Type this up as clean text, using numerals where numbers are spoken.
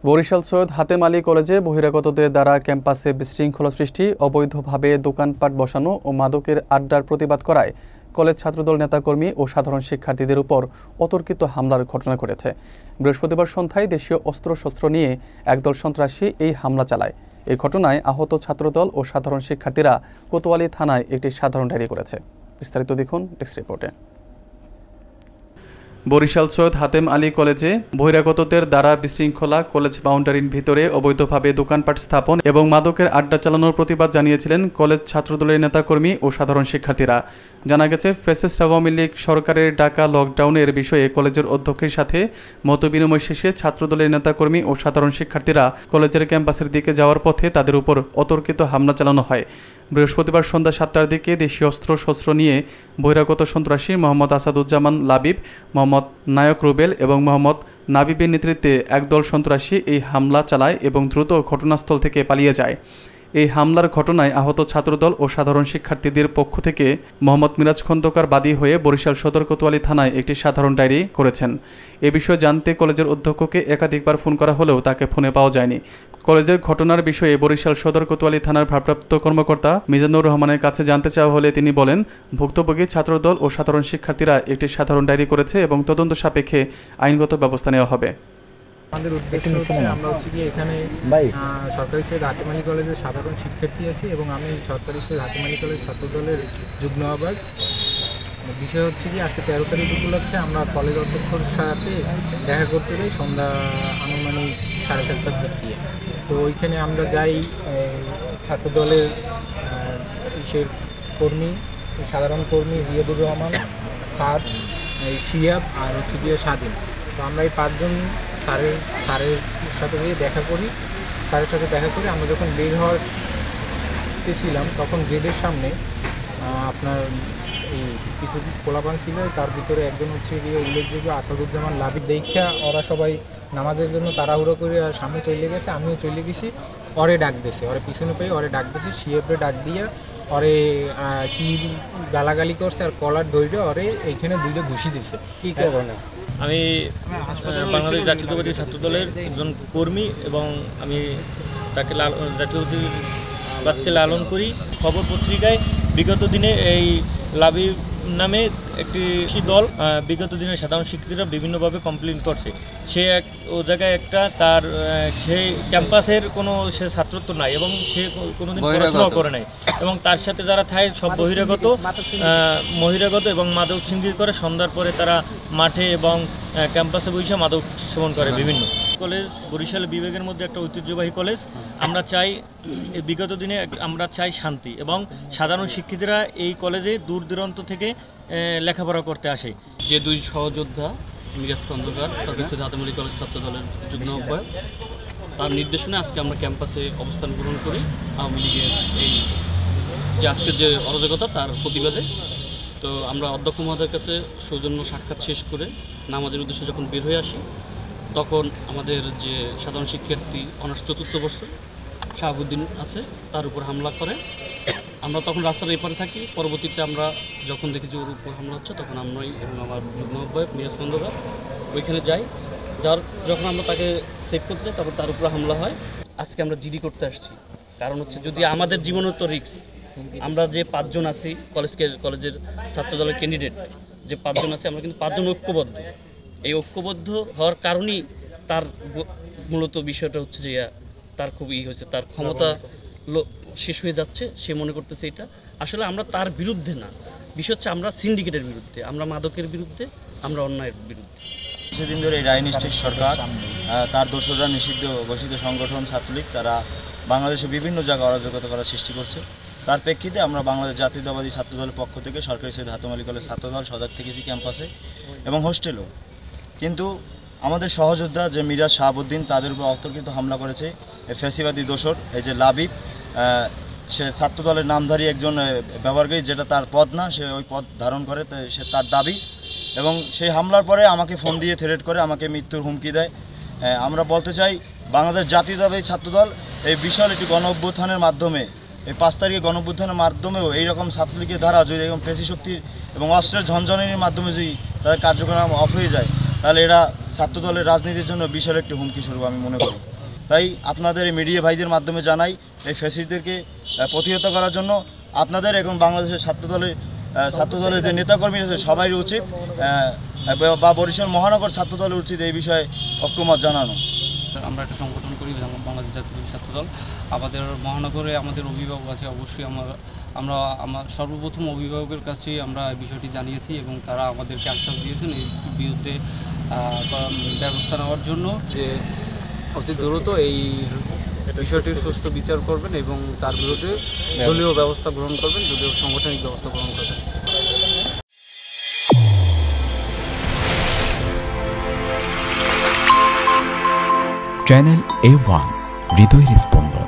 বরিশাল সৈয়দ হাতেম আলী কলেজে বহিরাগতদের দ্বারা ক্যাম্পাসে বিশৃঙ্খলা সৃষ্টি, অবৈধভাবে দোকানপাট বসানো ও মাদকের আড্ডার প্রতিবাদ করায় কলেজ ছাত্রদল নেতাকর্মী ও সাধারণ শিক্ষার্থীদের উপর অতর্কিত হামলার ঘটনা ঘটেছে। বৃহস্পতিবার সন্ধ্যায় দেশীয় অস্ত্রশস্ত্র নিয়ে একদল সন্ত্রাসী এই হামলা চালায়। এই ঘটনায় আহত ছাত্রদল ও সাধারণ শিক্ষার্থীরা কোতোয়ালি থানায় একটি সাধারণ ডায়েরি করেছে। বিস্তারিত দেখুন ডেস্ক রিপোর্টে। বরিশাল সৈয়দ হাতেম আলী কলেজে বহিরাগতদের দ্বারা বিশৃঙ্খলা, কলেজ বাউন্ডারির ভিতরে অবৈধভাবে দোকানপাট স্থাপন এবং মাদকের আড্ডা চালানোর প্রতিবাদ জানিয়েছিলেন কলেজ ছাত্রদলের নেতাকর্মী ও সাধারণ শিক্ষার্থীরা। জানা গেছে, ফ্যাসিস্ট আওয়ামী লীগ সরকারের ডাকা লকডাউনের বিষয়ে কলেজের অধ্যক্ষের সাথে মতবিনিময় শেষে ছাত্রদলের নেতাকর্মী ও সাধারণ শিক্ষার্থীরা কলেজের ক্যাম্পাসের দিকে যাওয়ার পথে তাদের উপর অতর্কিত হামলা চালানো হয়। বৃহস্পতিবার সন্ধ্যা ৭টার দিকে দেশীয় অস্ত্রশস্ত্র নিয়ে বহিরাগত সন্ত্রাসী মোহাম্মদ আসাদুজ্জামান লাবিব, মোহাম্মদ নায়ক রুবেল এবং মোহাম্মদ নাবিবের নেতৃত্বে একদল সন্ত্রাসী এই হামলা চালায় এবং দ্রুত ঘটনাস্থল থেকে পালিয়ে যায়। এই হামলার ঘটনায় আহত ছাত্রদল ও সাধারণ শিক্ষার্থীদের পক্ষ থেকে মোহাম্মদ মিরাজ খন্দকার বাদী হয়ে বরিশাল সদর কোতোয়ালি থানায় একটি সাধারণ ডায়েরি করেছেন। এ বিষয়ে জানতে কলেজের অধ্যক্ষকে একাধিকবার ফোন করা হলেও তাকে ফোনে পাওয়া যায়নি। কলেজের ঘটনার বিষয়ে বরিশাল সদর কোতোয়ালি থানার ভারপ্রাপ্ত কর্মকর্তা মিজানুর রহমানের কাছে জানতে চাওয়া হলে তিনি বলেন, ভুক্তভোগী ছাত্রদল ও সাধারণ শিক্ষার্থীরা একটি সাধারণ ডায়েরি করেছে এবং তদন্ত সাপেক্ষে আইনগত ব্যবস্থা নেওয়া হবে। আমাদের উদ্দেশ্য হচ্ছে আমরা কি এখানে সরকারি সৈয়দ হাতেম আলী কলেজের সাধারণ শিক্ষার্থী আছি এবং আমি সরকারি সৈয়দ হাতেম আলী কলেজ ছাত্রদলের যুগ্ম আহ্বায়ক। বিষয় হচ্ছে কি আজকে 13 তারিখ উপলক্ষে আমরা কলেজ অধ্যক্ষের সাথে দেখা করতে যাই সন্ধ্যা আনুমানিক 7:30টার দিকে। তো ওইখানে আমরা যাই ছাত্রদলের কর্মী, সাধারণ কর্মী রিয়াদুর রহমান, সাদ, শিয়াব আর হচ্ছে গিয়ে স্বাধীন। তো আমরা এই 5 জন স্যারের সাথে গিয়ে দেখা করি। স্যারের সাথে দেখা করে আমরা যখন বের হতে ছিলাম তখন গেটের সামনে আপনার এই কিছু পোলাপান ছিল, তার ভিতরে একজন হচ্ছে গিয়ে উল্লেখযোগ্য আসাদুজ্জামান লাবিব। দেখা ওরা সবাই নামাজের জন্য তাড়াহুড়ো করে সামনে চলে গেছে, আমিও চলে গেছি। ওরে ডাক দিয়েছে, ওরে পিছনে পেয়ে ওরে ডাক দিয়েছি, শিএফরে ডাক দিয়ে ওরে কি গালাগালি করছে আর কলার ধৈর্য ওরে এইখানে 2টা ঘুষি দিয়েছে। কী কারণে? আমি বাংলাদেশ জাতীয়তাবাদী ছাত্রদলের একজন কর্মী এবং আমি তাকে জাতীয়তাবাদকে লালন করি। খবর পত্রিকায় বিগত দিনে এই লাবিব নামে একটি দল বিগত দিনে সাধারণ শিক্ষার্থীরা বিভিন্নভাবে কমপ্লেন করছে। সে ও জায়গায় একটা তার সেই ক্যাম্পাসের কোনো সে ছাত্রত্ব নাই এবং সে কোনোদিন পড়াশোনা করে নাই এবং তার সাথে যারা থাকে সব বহিরাগত এবং মাদক সিংগির করে। সন্ধ্যার পরে তারা মাঠে এবং ক্যাম্পাসে বসে মাদক সেবন করে। বিভিন্ন কলেজ বরিশাল বিভাগের মধ্যে একটা ঐতিহ্যবাহী কলেজ। আমরা চাই বিগত দিনে আমরা চাই শান্তি এবং সাধারণ শিক্ষার্থীরা এই কলেজে দূর দূরান্ত থেকে লেখাপড়া করতে আসে। যে 2 সহযোদ্ধা মিরাজ খন্দকার সরকারি সৈয়দ হাতেম আলী কলেজ ছাত্রদলের যুগ্ম আহ্বায়ক, তার নির্দেশনে আজকে আমরা ক্যাম্পাসে অবস্থান গ্রহণ করি আওয়ামী লীগের এই যে আজকের যে অরাজকতা তার প্রতিবাদে। তো আমরা অধ্যক্ষ মহোদয়ের কাছে সৌজন্য সাক্ষাৎ শেষ করে নামাজের উদ্দেশ্যে যখন বের হয়ে আসি তখন আমাদের যে সাধারণ শিক্ষার্থী অনার্স 4র্থ বর্ষ শাহাবুদ্দিন আছে তার উপর হামলা করে। আমরা তখন রাস্তার এপারে থাকি। পরবর্তীতে আমরা যখন দেখি যে ওর উপর হামলা হচ্ছে তখন আমরাই এবং আমার যুগ্ম আহ্বায়ক মিরাজ খন্দকার ওইখানে যাই। যখন আমরা তাকে সেভ করতে যাই তখন তার উপর হামলা হয়। আজকে আমরা জিডি করতে আসছি, কারণ হচ্ছে যদি আমাদের জীবনের তো রিস্ক। আমরা যে 5 জন আছি কলেজের ছাত্রদলের ক্যান্ডিডেট যে 5 জন আছে, আমরা কিন্তু 5 জন ঐক্যবদ্ধ। এই ঐক্যবদ্ধ হওয়ার কারণেই তার মূলত বিষয়টা হচ্ছে যে তার খুব হয়েছে, তার ক্ষমতা শেষ হয়ে যাচ্ছে। সে মনে করতেছে এটা আসলে আমরা তার বিরুদ্ধে না, বিষয় হচ্ছে আমরা সিন্ডিকেটের বিরুদ্ধে, আমরা মাদকের বিরুদ্ধে, আমরা অন্যায়ের বিরুদ্ধে। কিছুদিন ধরে এই রাজনৈতিক সরকার তার দোসররা নিষিদ্ধ ঘোষিত সংগঠন ছাত্রলীগ তারা বাংলাদেশে বিভিন্ন জায়গায় অরাজকতা করার সৃষ্টি করছে। তার প্রেক্ষিতে আমরা বাংলাদেশ জাতীয়তাবাদী ছাত্রদলের পক্ষ থেকে সরকারি সৈয়দ হাতেম আলী কলেজ ছাত্রদল সজাগ থেকেছি ক্যাম্পাসে এবং হোস্টেলও। কিন্তু আমাদের সহযোদ্ধা যে মিরাজ শাহাবুদ্দিন তাদের উপর অতর্কিত হামলা করেছে ফ্যাসিবাদী দোসর এই যে লাবিব। সে ছাত্রদলের নামধারী একজন ব্যবহারকারী, যেটা তার পদ না, সে ওই পদ ধারণ করে, সে তার দাবি। এবং সেই হামলার পরে আমাকে ফোন দিয়ে থ্রেট করে, আমাকে মৃত্যুর হুমকি দেয়। আমরা বলতে চাই বাংলাদেশ জাতীয়তাবাদী ছাত্রদল এই বিশাল একটি গণ অভ্যুত্থানের মাধ্যমে, এই 5 তারিখে গণ অভ্যুত্থানের মাধ্যমেও এইরকম ছাত্রলীগের দ্বারা যদি এরকম পেশি শক্তির এবং অস্ত্রের ঝনঝনির মাধ্যমে যদি তাদের কার্যক্রম অফ হয়ে যায় তাহলে এরা ছাত্রদলের রাজনীতির জন্য বিশাল একটি হুমকি স্বরূপ আমি মনে করি। তাই আপনাদের এই মিডিয়া ভাইদের মাধ্যমে জানাই, এই ফ্যাসিস্টদেরকে প্রতিহত করার জন্য আপনাদের এখন বাংলাদেশের ছাত্রদলের যে নেতাকর্মী আছে সবাই উচিত বা বরিশাল মহানগর ছাত্রদলের উচিত এই বিষয়ে ঐক্যমত জানানো। আমরা একটা সংগঠন করি বাংলাদেশ জাতীয় ছাত্রদল। আমাদের মহানগরে আমাদের অভিভাবক আছে, অবশ্যই আমরা সর্বপ্রথম অভিভাবকের কাছে আমরা বিষয়টি জানিয়েছি এবং তারা আমাদেরকে আশ্বাস দিয়েছেন এই বিরুদ্ধে ব্যবস্থা নেওয়ার জন্য, যে অতি দ্রুত এই বিষয়টির সুষ্ঠু বিচার করবেন এবং তার বিরুদ্ধে দলীয় ব্যবস্থা গ্রহণ করবেন, দলীয় সাংগঠনিক ব্যবস্থা গ্রহণ করবেন। চ্যানেল A1 হৃদয়ের স্পন্দন।